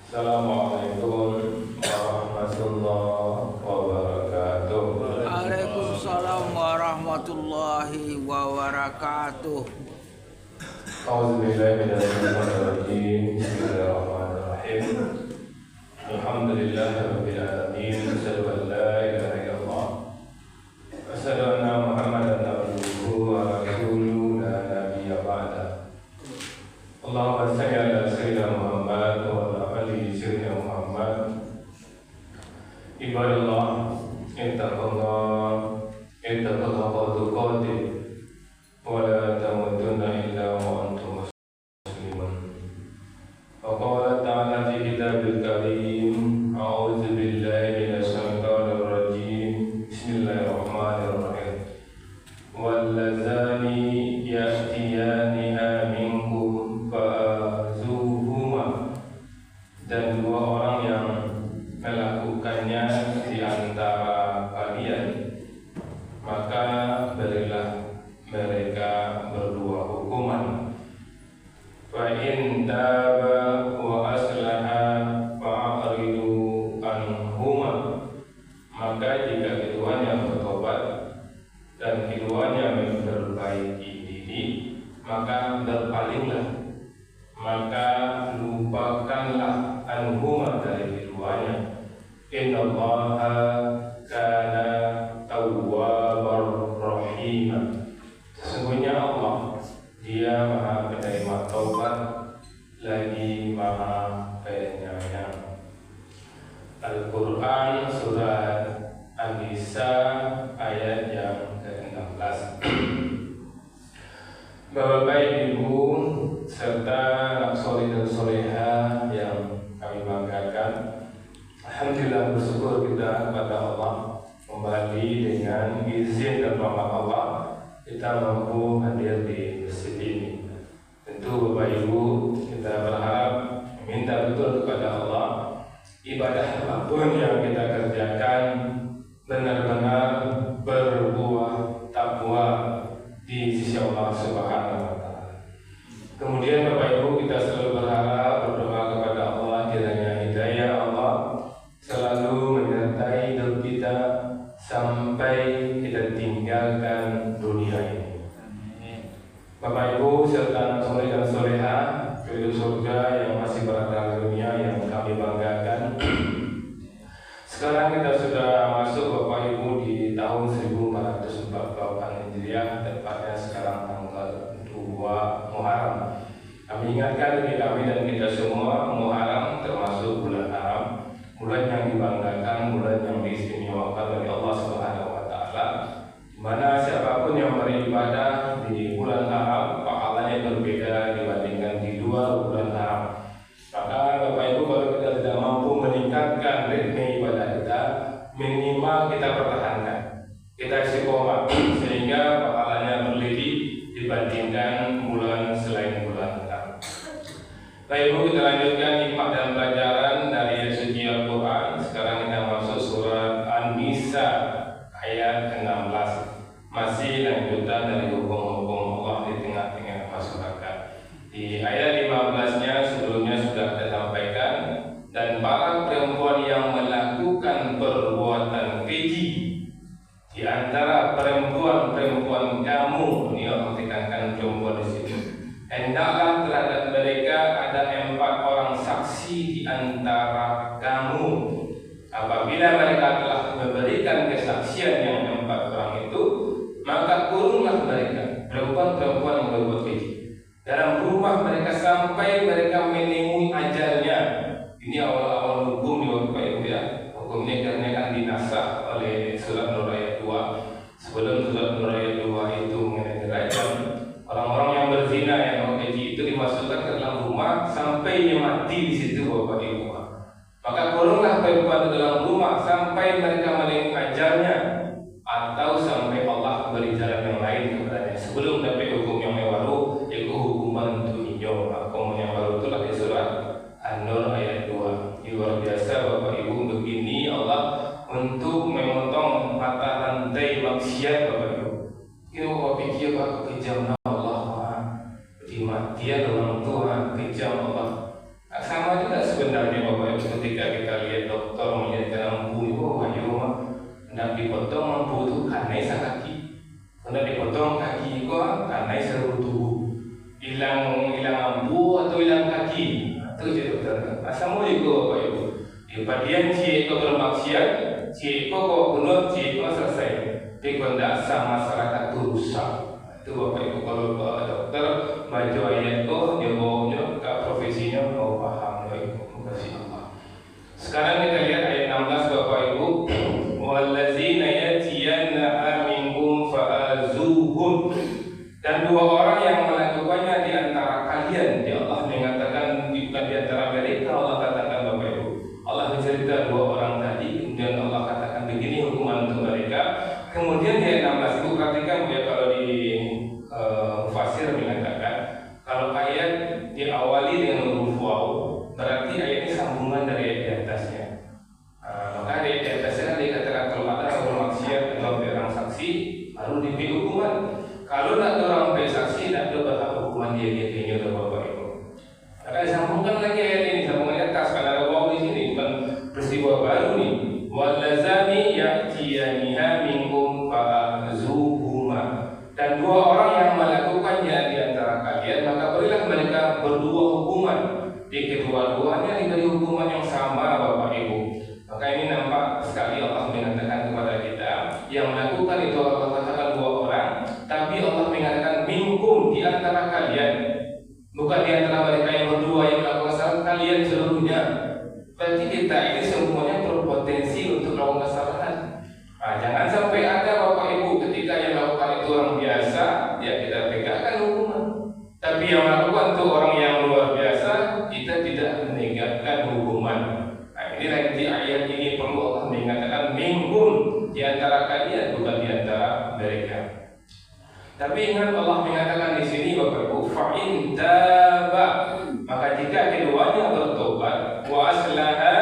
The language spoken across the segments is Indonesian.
Assalamualaikum warahmatullahi wabarakatuh. Waalaikumsalam warahmatullahi wabarakatuh. A'udzubillahi minasyaitonir rajim. Bismillahirrahmanirrahim. Alhamdulillahirabbil alamin. Asyhadu an la ilaha illallah wa asyhadu anna Muhammadan abduhu wa rasuluhu la nabiyya ba'da. Allahumma shalli ala sayyidina Muhammad wa ala ali sayyidina Muhammad. Ibadallah, ittaqullah tuqatih wa la tamutunna illa wa antum muslimun. Wa qala ta'ala fi kitabil karim, a'udzu billahi minasy syaithanir rajim. Bismillahirrahmanirrahim. Wallazani ya'tiyaniha minkum fa'azuhuma, dan dua orang yang melakukannya di antara kalian, maka berilah mereka berdua hukuman. Fa in taba wa aslaha fa'ridu anhuma, maka jika keduanya bertobat dan keduanya memperbaiki diri, maka berpalinglah, maka lupakanlah anhuma dari keduanya. Innallaha kana tawwabar rahim. Sesungguhnya Allah, Dia Maha penerima taubat lagi Maha penyayang. Al-Quran surat An-Nisa ayat yang ke-16. Bapak Ibu serta soleh dan soleha yang kami banggakan, alhamdulillah bersyukur kita kepada Allah, kembali dengan izin dan rahmat Allah kita mampu hadir di masjid ini. Tentu Bapak Ibu, kita berharap meminta betul kepada Allah, ibadah apapun yang kita kerjakan benar-benar berbuah takwa di sisi Allah Subhanahu wa Ta'ala. Kemudian Bapak Ibu, kita selalu berharap, berdoa kepada Allah kiranya hidayah Allah selalu menyertai hidup kita sampai kita tinggalkan dunia ini. Bapak Ibu serta soleh dan soleha penduduk surga yang masih berada di dunia yang kami banggakan, sekarang kita sudah masuk Bapak Ibu di tahun 1448 Hijriah, tepatnya sekarang tanggal 2 Muharram. Kami ingatkan bagi kami dan kita semua, Muharram termasuk bulan haram, bulan yang dibanggakan, bulan yang diistimewakan oleh Allah Subhanahu wa Ta'ala, di mana siapapun yang beribadah di bulan haram pahalanya berbeda dibandingkan di dua bulan haram. Maka Bapak Ibu, kalau kita tidak mampu meningkatkan ritme ibadah kita, minimal kita pertahankan, kita istiqomah, sehingga pahalanya berlipat dibandingkan bulan selain bulan haram. Bapak Ibu, kita lanjutkan hikmah dan pelajaran dari suci Al-Quran. Sekarang kita masuk surat An-Nisa ayat ke-16. Masih lanjutan dari hukum-hukum Allah di tengah-tengah masyarakat. Di ayat 15-nya sebelumnya sudah kita sampaikan, dan para perempuan yang melakukan perbuatan keji di antara perempuan-perempuan kamu, ini Allah tekankan perempuan di situ, hendaklah terhadap mereka ada 4 orang saksi di antara kamu. Apabila mereka telah memberikan kesaksian yang 4 orang itu, maka kurunglah mereka, perempuan-perempuan yang berbuat keji, dalam rumah mereka sampai mereka menemui ajalnya. Ini awal-awal hukum di Bapak Ibu ya. Hukumnya karena kan dinasah oleh surat Nur ayat 2. Sebelum surat Nur ayat 2 itu mengenai rajam, orang-orang yang berzina yang keji itu dimasukkan ke dalam rumah sampai dia mati di situ Bapak Ibu. Maka kurunglah perempuan di dalam rumah sampai mereka menemui ajalnya, atau sampai Allah beri jalan yang lain kepadanya sebelum dapat hukum yang baru, yaitu hukuman untuk hijau. Hukuman yang baru itulah di surat An-Nur ayat 2. Luar biasa Bapak Ibu, begini Allah untuk memotong mata rantai maksiat Bapak Ibu. Ini Bapak pikir Bapak kejam Allah, di matian orang tua kejam Allah. Sama juga sebenarnya misalnya Bapak Ibu ketika kita lihat dokter melihat lampu itu ayo mah hendak dipotong lampu itu karena kaki, hendak dipotong kaki itu karena seluruh tubuh, hilang lampu atau hilang kaki, itu jadi dokter. Asal mau juga Bapak Ibu, di padian si itu bermaksiat, si itu kok benar, si itu selesai, tapi kalau sama masyarakat itu rusak. Itu Bapak Ibu kalau dokter baca ayat itu dia bawanya ke profesinya mau paham Bapak Ibu. Makasih Allah. Sekarang kita lihat ayat 16 Bapak Ibu. Wallazina yatiyanna minkum fa'azuhum. Dan dua orang yang melakukannya di antara kalian, ya Allah mengatakan bukan di antara mereka, Allah katakan Bapak Ibu. Allah bercerita dua orang tadi, kemudian Allah katakan begini hukuman untuk mereka. Kemudian di ayat 16 itu perhatikan ya, kalau di Fasir mengatakan kalau ayat diawali dengan huruf waw berarti ayat ini sambungan dari ayat di atasnya. Maka ayat di atasnya dikatakan kalau ada orang maksiat atau orang saksi baru diberi hukuman. Kalau tidak ada orang beri saksi tidak ada berhak hukuman dia kayaknya udah Bapak Ibu. Maka disambungkan lagi ayat ini, sambungan atas karena ada waw di sini bukan peristiwa baru nih. Wallazani ya'tiyaniha minkum fa'azuhuma. Dan dua orang yang melakukannya di antara kalian, maka berilah mereka berdua hukuman. Di kedua-duanya diberi hukuman yang sama Bapak Ibu. Maka ini nampak sekali Allah mengatakan kepada kita, yang melakukan itu Allah katakan dua orang, tapi Allah mengatakan minkum, di antara kalian. Bukan di antara mereka yang berdua yang melakukan kesalahan, kalian seluruhnya. Berarti kita ini semuanya berpotensi untuk melakukan kesalahan. Jangan sampai ada Bapak Ibu ketika yang melakukan itu orang biasa, ya kita tegakkan hukuman. Tapi yang melakukan itu orang yang luar biasa, kita tidak menegakkan hukuman. Ini nanti ayat ini perlu Allah mengatakan minkum, di antara kalian, bukan di antara mereka. Tapi ingat Allah mengatakan di sini Bapak Ibu, fa'in taba, maka jika keduanya bertobat, wa aslaha,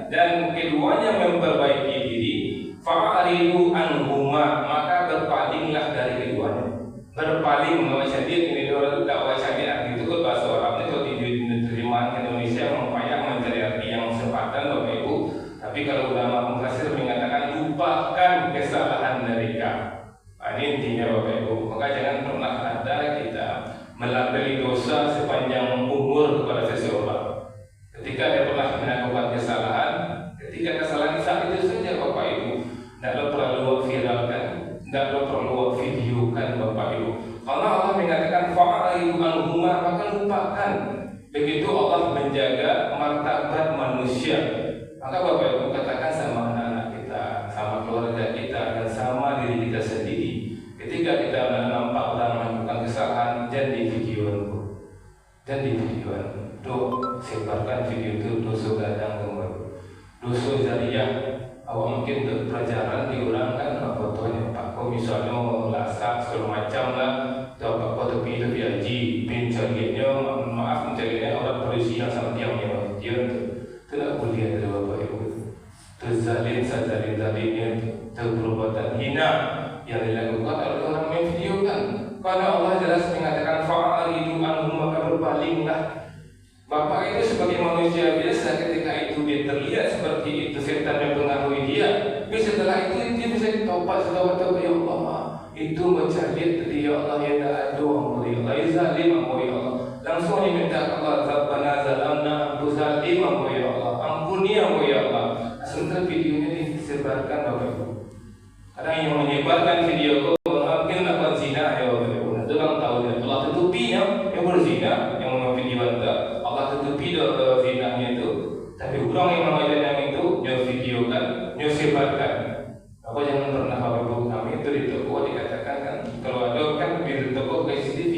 dan keduanya memperbaiki diri, fa'aridu anhuma, maka berpalinglah dari keduanya. Berpaling, mewajadid, ini dakwah syariat itu bahasa Arabnya kalau diterjemahkan ke Indonesia memang payah mencari arti yang sepatan Bapak Ibu. Tapi kalau ulama mufassir mengatakan lupakan kesalahan mereka. Ini intinya Bapak Ibu. Maka jangan pernah ada kita melabeli dosa sepanjang umur kepada seseorang. Ketika dia pernah melakukan kesalahan, ketika kesalahan saat itu saja Bapak Ibu, tidak perlu viralkan, tidak perlu videokan Bapak Ibu. Karena Allah mengatakan fa'aridu anhuma, maka lupakan. Begitu Allah menjaga martabat manusia. Maka Bapak Ibu katakan sama anak-anak kita, sama keluarga kita, dan sama diri kita sendiri. Ketika kita nampak orang melakukan kesalahan, jangan di videoan, jangan di videoan. Sebarkan video itu dosa gadang kembali, dosa jariah. Awak mungkin untuk pelajaran diulangkan fotonya Pak. Kok misalnya lasak segala macam lah, atau Pak foto pilih haji, pencariannya maaf mencariannya orang polisi yang sama diamnya dia tidak boleh ada Bapak Ibu. Terzalim zalimnya, perbuatan hina yang dilakukan oleh orang memvideokan. Karena Allah jelas mengatakan fa'aridu anhum, maka berpalinglah. Bapak itu sebagai manusia biasa, ketika itu dia terlihat seperti itu, setan mempengaruhi dia. Tapi setelah itu dia bisa ditobat, setelah ya Allah, itu mencari ya Allah ya ada doa ya Allah, ya zalim ya Allah. Langsung dia minta Allah, Rabbana zalamna anfusana ya Allah, ampuni ya Allah. Sementara videonya disebarkan Bapak Ibu. Kadang yang menyebarkan video itu mungkin melakukan zina ya Bapak Ibu. Itu kan tahu ya. Allah tutupi yang berzina, yang memvideokan itu. Allah tutupi zinanya itu. Tapi orang yang mengajarkan itu, dia videokan, dia sebarkan. Apa jangan pernah Bapak Ibu kami itu di toko dikatakan kan, kalau ada kan di toko ke CCTV.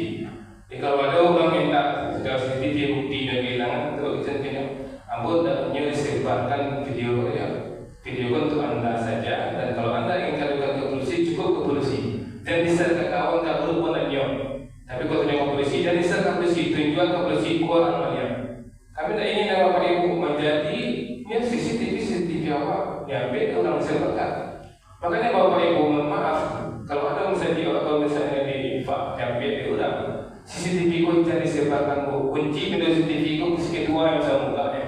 Kalau ada orang minta CCTV bukti dan kehilangan, itu kita ampun taknya disebarkan video ya. Video untuk anda saja, dan kalau anda ingin kadukan ke polisi, cukup ke polisi. Dan diser ke kawan kabur pun ada. Tapi kalau tengok polisi, dan diser ke polisi, tunjukkan ke polisi keluar amalnya. Kami tak ingin Bapak Ibu menjadi CCTV awak yang ambil orang disebarkan. Makanya Bapak Ibu mohon maaf, kalau ada misalnya di infak yang ambil orang CCTV ku yang disebarkan, kunci pintu CCTV ku ketua yang saya mukanya.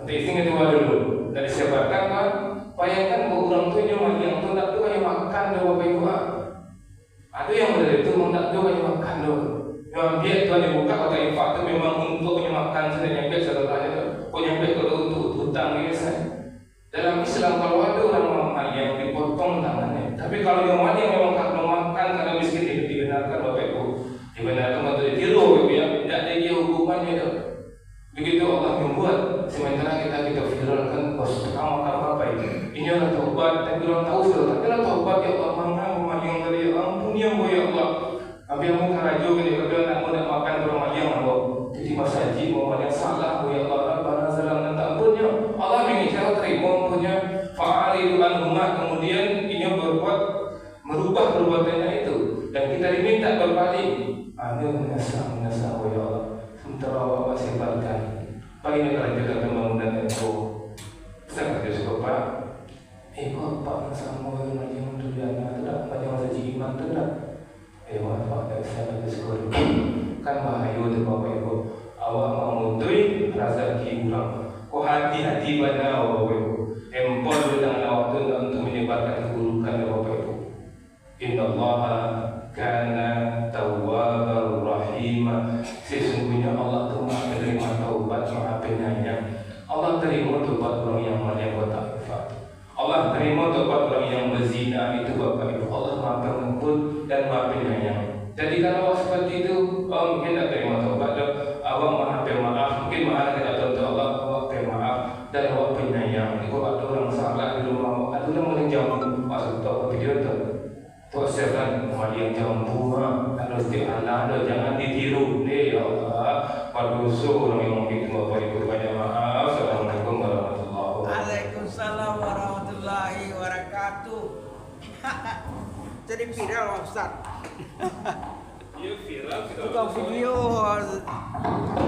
Tinggal dua dulu. Dari siapkan kan? Bayangkan orang tu yang tu nak tu kayak makan dia bapak ibu. Ada yang dari itu nak tu kayak makan tu. Memang dia tu ada buka atau infak tu memang untuk makan saja nyampe setelahnya tu. Kau nyampe kalau untuk hutang ni saya. Dalam Islam kalau ada orang yang dipotong tangannya, tapi kalau yang mana yang memang tak memakan karena miskin itu dibenarkan bapak ibu, dibenarkan atau ditiru, ya, tidak ada dia hukumannya itu. Begitu Allah membuat, sementara kita viralkan bos tukang makan apa ini adalah taubat, tapi orang tahu sudah, adalah taubat ya Allah, mana memanjang dari ampun ya Allah. Tapi yang mungkin rajuk ini kalau nak makan orang yang Allah, jadi masa haji mau yang salah ya Allah, pada salam dan ampunnya Allah ingin cara terima punya fa'ali anhumah, kemudian ini berbuat merubah perbuatannya itu dan kita diminta berbalik. Ada menasa ya Allah, sementara Allah masih balikan. Bagaimana kalau kita pembangunan itu sangat cukup Pak. Pak sama yang tujuannya tidak macam masa iman tidak. Pak dari sana cukup. Kan bahaya tu bapak ibu. Awak mengutui rasa kurang. Kau hati-hati pada bapak ibu. Empol dengan awak tu untuk menyebarkan keburukan bapak ibu. Inna Allah kana tawwabar rahim. Sesungguhnya Allah tu Maha menerima taubat, Maha penyayang. Allah terima taubat orang yang berbuat infak. Allah terima taubat orang yang berzina, itu bapak ibu. Allah Maha pengampun dan Maha penyayang. Jadi kalau awak seperti itu, mungkin tak terima taubat, awak Maha pemaaf. Mungkin Maha tidak tahu Allah, awak pemaaf dan awak penyayang. Kalau ada orang salah di rumah, ada orang menjauh, masuk tahu video tu. Tuan siapkan yang jambu, harus dialah, jangan ditiru. Ya Allah, berdosa orang yang mungkin bapak ibu banyak maaf. Assalamualaikum warahmatullahi wabarakatuh. Waalaikumsalam warahmatullahi wabarakatuh. Jadi viral Ustaz. Iya viral. Tukang video.